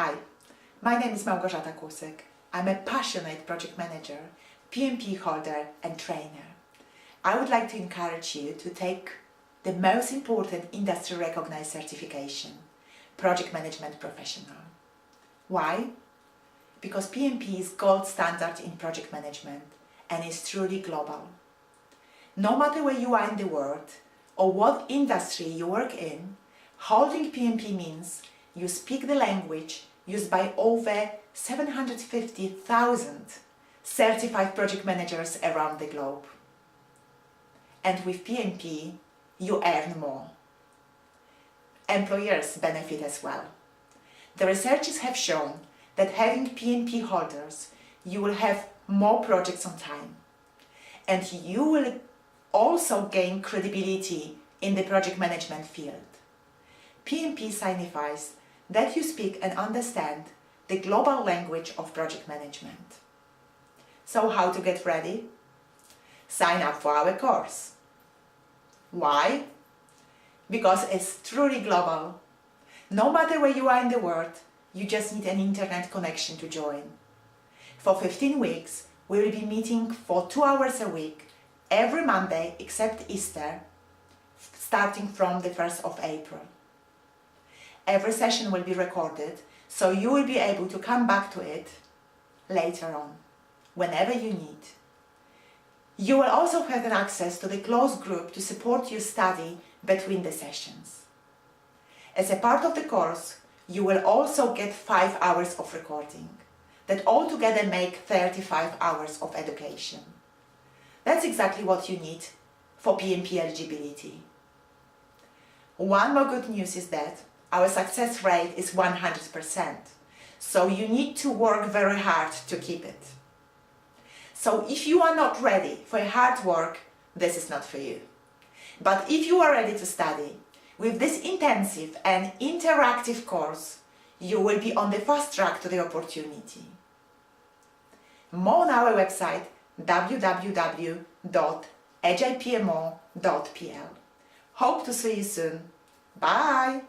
Hi, my name is Małgorzata Kusyk. I'm a passionate project manager, PMP holder and trainer. I would like to encourage you to take the most important industry recognized certification, Project Management Professional. Why? Because PMP is gold standard in project management and is truly global. No matter where you are in the world or what industry you work in, holding PMP means you speak the language used by over 750,000 certified project managers around the globe. And with PMP, you earn more. Employers benefit as well. The researchers have shown that having PMP holders, you will have more projects on time. And you will also gain credibility in the project management field. PMP signifies that you speak and understand the global language of project management. So how to get ready? Sign up for our course. Why? Because it's truly global. No matter where you are in the world, you just need an internet connection to join. For 15 weeks, we will be meeting for 2 hours a week, every Monday except Easter, starting from the 1st of April. Every session will be recorded, so you will be able to come back to it later on, whenever you need. You will also have access to the closed group to support your study between the sessions. As a part of the course, you will also get 5 hours of recording, that altogether make 35 hours of education. That's exactly what you need for PMP eligibility. One more good news is that our success rate is 100%, so you need to work very hard to keep it. So if you are not ready for hard work, this is not for you. But if you are ready to study, with this intensive and interactive course, you will be on the fast track to the opportunity. More on our website www.AgilePMO.pl. Hope to see you soon. Bye!